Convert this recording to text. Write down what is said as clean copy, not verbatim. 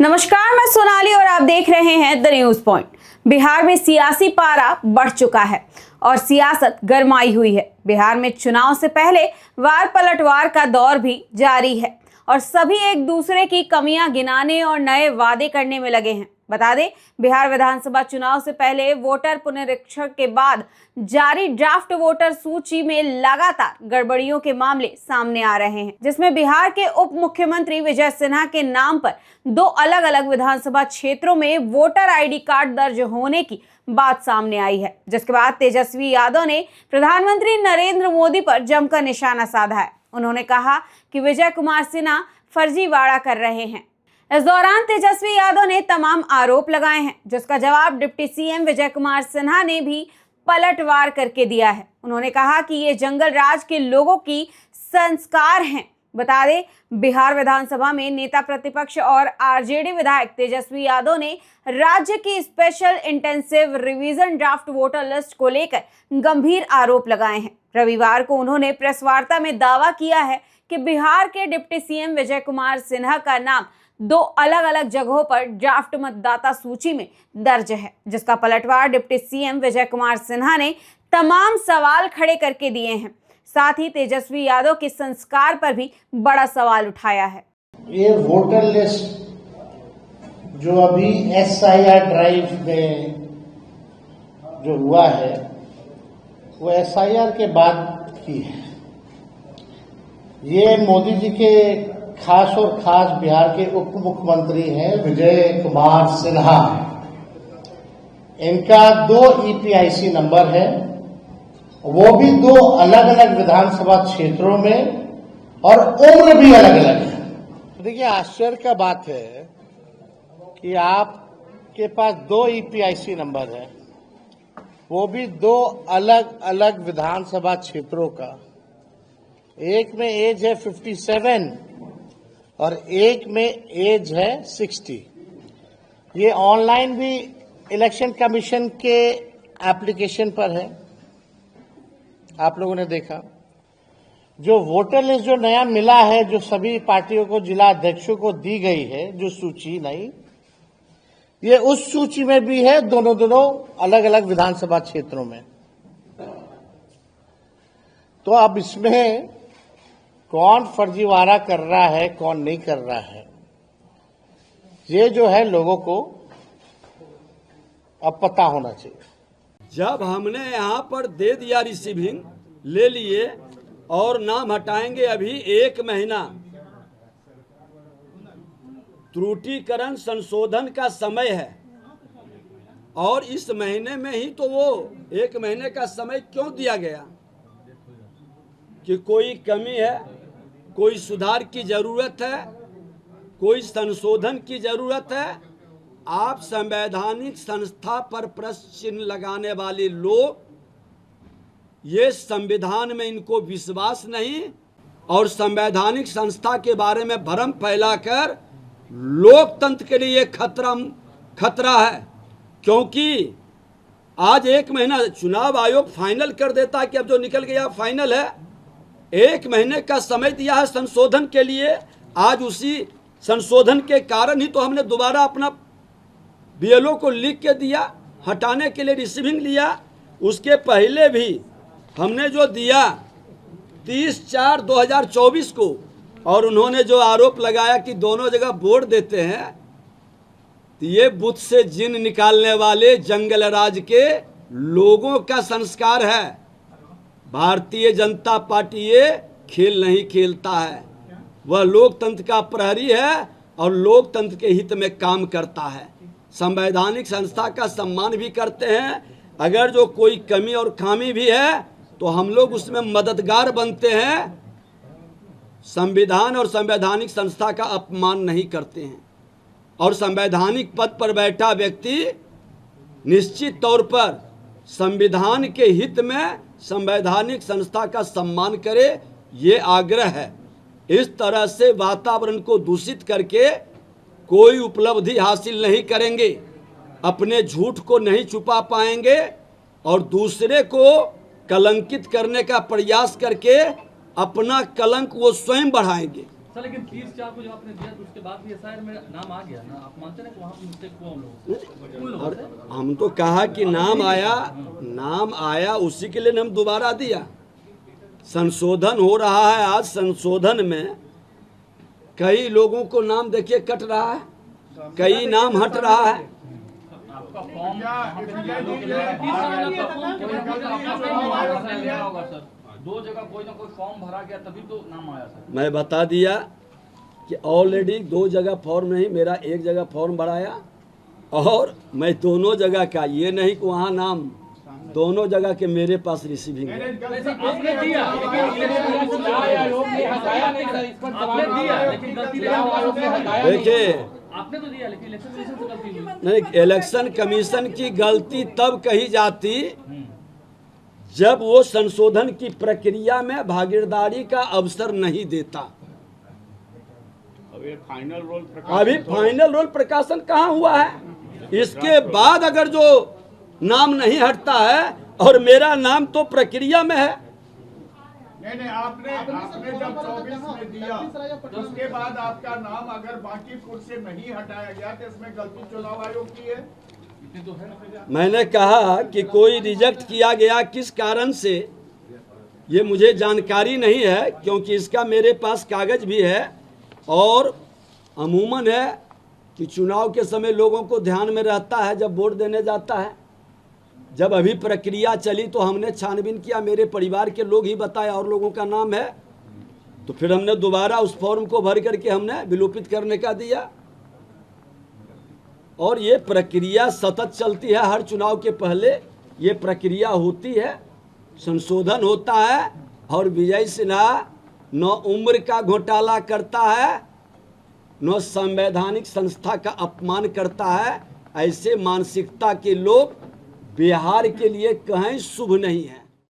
नमस्कार, मैं सोनाली और आप देख रहे हैं द न्यूज पॉइंट। बिहार में सियासी पारा बढ़ चुका है और सियासत गरमाई हुई है। बिहार में चुनाव से पहले वार पलटवार का दौर भी जारी है और सभी एक दूसरे की कमियां गिनाने और नए वादे करने में लगे हैं। बता दें, बिहार विधानसभा चुनाव से पहले वोटर पुनरीक्षण के बाद जारी ड्राफ्ट वोटर सूची में लगातार गड़बड़ियों के मामले सामने आ रहे हैं, जिसमें बिहार के उप मुख्यमंत्री विजय सिन्हा के नाम पर दो अलग अलग विधानसभा क्षेत्रों में वोटर आईडी कार्ड दर्ज होने की बात सामने आई है, जिसके बाद तेजस्वी यादव ने प्रधानमंत्री नरेंद्र मोदी पर जमकर निशाना साधा है। उन्होंने कहा कि विजय कुमार सिन्हा फर्जीवाड़ा कर रहे हैं। इस दौरान तेजस्वी यादव ने तमाम आरोप लगाए हैं, जिसका जवाब डिप्टी सीएम विजय कुमार सिन्हा ने भी पलटवार करके दिया है। उन्होंने कहा कि ये जंगल राज के लोगों की संस्कार हैं। बता दें, बिहार विधानसभा में नेता प्रतिपक्ष और आरजेडी विधायक तेजस्वी यादव ने राज्य की special intensive revision draft voter list को लेकर गंभीर आरोप लगाए हैं। रविवार को उन्होंने प्रेस वार्ता में दावा किया है कि बिहार के डिप्टी सीएम विजय कुमार सिन्हा का नाम दो अलग अलग जगहों पर ड्राफ्ट मतदाता सूची में दर्ज है, जिसका पलटवार डिप्टी सीएम विजय कुमार सिन्हा ने तमाम सवाल खड़े करके दिए हैं। साथ ही तेजस्वी यादव के संस्कार पर भी बड़ा सवाल उठाया है। ये वोटर लिस्ट जो अभी SIR ड्राइव में जो हुआ है वो SIR के बाद की है। ये मोदी जी के खास और खास बिहार के उप मुख्यमंत्री हैं विजय कुमार सिन्हा। इनका 2 EPIC नंबर है, वो भी 2 अलग अलग विधानसभा क्षेत्रों में, और उम्र भी अलग अलग है। देखिए, आश्चर्य का बात है कि आपके पास 2 EPIC नंबर है, वो भी 2 अलग अलग विधानसभा क्षेत्रों का। एक में एज है 57 और एक में एज है 60। ये ऑनलाइन भी इलेक्शन कमीशन के एप्लीकेशन पर है, आप लोगों ने देखा। जो वोटर लिस्ट जो नया मिला है, जो सभी पार्टियों को, जिला अध्यक्षों को दी गई है, जो सूची नई, ये उस सूची में भी है, दोनों अलग अलग विधानसभा क्षेत्रों में। तो अब इसमें कौन फर्जीवाड़ा कर रहा है, कौन नहीं कर रहा है, ये जो है लोगों को अब पता होना चाहिए। जब हमने यहाँ पर दे दिया रिसीविंग, ले लिए और नाम हटाएंगे, अभी 1 महीना त्रुटिकरण संशोधन का समय है और इस महीने में ही तो वो 1 महीने का समय क्यों दिया गया? कि कोई कमी है, कोई सुधार की जरूरत है, कोई संशोधन की जरूरत है। आप संवैधानिक संस्था पर प्रश्न चिन्ह लगाने वाले लोग, ये संविधान में इनको विश्वास नहीं और संवैधानिक संस्था के बारे में भ्रम फैलाकर लोकतंत्र के लिए खतरा है। क्योंकि आज 1 महीना चुनाव आयोग फाइनल कर देता है कि अब जो निकल गया फाइनल है। 1 महीने का समय दिया है संशोधन के लिए। आज उसी संशोधन के कारण ही तो हमने दोबारा अपना BLO को लिख के दिया, हटाने के लिए रिसीविंग लिया। उसके पहले भी हमने जो दिया 30/4/2024 को, और उन्होंने जो आरोप लगाया कि दोनों जगह वोट देते हैं, तो ये बुत से जिन निकालने वाले जंगल राज के लोगों का संस्कार है। भारतीय जनता पार्टी ये खेल नहीं खेलता है, वह लोकतंत्र का प्रहरी है और लोकतंत्र के हित में काम करता है। संवैधानिक संस्था का सम्मान भी करते हैं। अगर जो कोई कमी और खामी भी है तो हम लोग उसमें मददगार बनते हैं। संविधान और संवैधानिक संस्था का अपमान नहीं करते हैं और संवैधानिक पद पर बैठा व्यक्ति निश्चित तौर पर संविधान के हित में संवैधानिक संस्था का सम्मान करे, ये आग्रह है। इस तरह से वातावरण को दूषित करके कोई उपलब्धि हासिल नहीं करेंगे, अपने झूठ को नहीं छुपा पाएंगे और दूसरे को कलंकित करने का प्रयास करके अपना कलंक वो स्वयं बढ़ाएंगे। सर लेकिन 30/4 को जो आपने दिया तो उसके बाद भी एसआईआर में नाम आ गया ना, आप मानते हैं कि वहाँ पे मिस्टेक हुआ उन लोगों से? हम तो कहा कि नाम आया उसी के लिए हम दोबारा दिया। संशोधन हो रहा है, आज संशोधन में कई लोगों को नाम देखिए कट रहा है, कई नाम हट रहा है। आपका फॉर्म होगा सर, 2 जगह कोई ना कोई फॉर्म भरा गया तभी तो नाम आया सर। मैं बता दिया कि ऑलरेडी 2 जगह फॉर्म नहीं, मेरा 1 जगह फॉर्म भराया और मैं दोनों जगह का, ये नहीं कि वहाँ नाम, दोनों जगह के मेरे पास रिसीविंग है। आपने दिया लेकिन आयोग ने हटाया नहीं सर, इस पर आपने दिया लेकिन गलती आयोग ने हटाया। देखिए, आपने तो दिया लेकिन इलेक्शन कमीशन से गलती हुई। नहीं, इलेक्शन कमीशन की गलती तब कही जाती जब वो संशोधन की प्रक्रिया में भागीदारी का अवसर नहीं देता। अभी फाइनल रोल प्रकाशन कहाँ हुआ है? इसके बाद अगर जो नाम नहीं हटता है और मेरा नाम तो प्रक्रिया में है। नहीं, आपने जब 24 में दिया तो उसके बाद आपका नाम अगर बांकीपुर से नहीं हटाया गया तो इसमें गलती चुनाव आयोग की है। मैंने कहा कि कोई रिजेक्ट किया गया किस कारण से ये मुझे जानकारी नहीं है, क्योंकि इसका मेरे पास कागज भी है और अमूमन है कि चुनाव के समय लोगों को ध्यान में रहता है जब वोट देने जाता है। जब अभी प्रक्रिया चली तो हमने छानबीन किया, मेरे परिवार के लोग ही बताए और लोगों का नाम है, तो फिर हमने दोबारा उस फॉर्म को भर करके हमने विलोपित करने का दिया। और ये प्रक्रिया सतत चलती है, हर चुनाव के पहले ये प्रक्रिया होती है, संशोधन होता है और विजय सिन्हा न उम्र का घोटाला करता है न संवैधानिक संस्था का अपमान करता है। ऐसे मानसिकता के लोग बिहार के लिए कहीं शुभ नहीं है।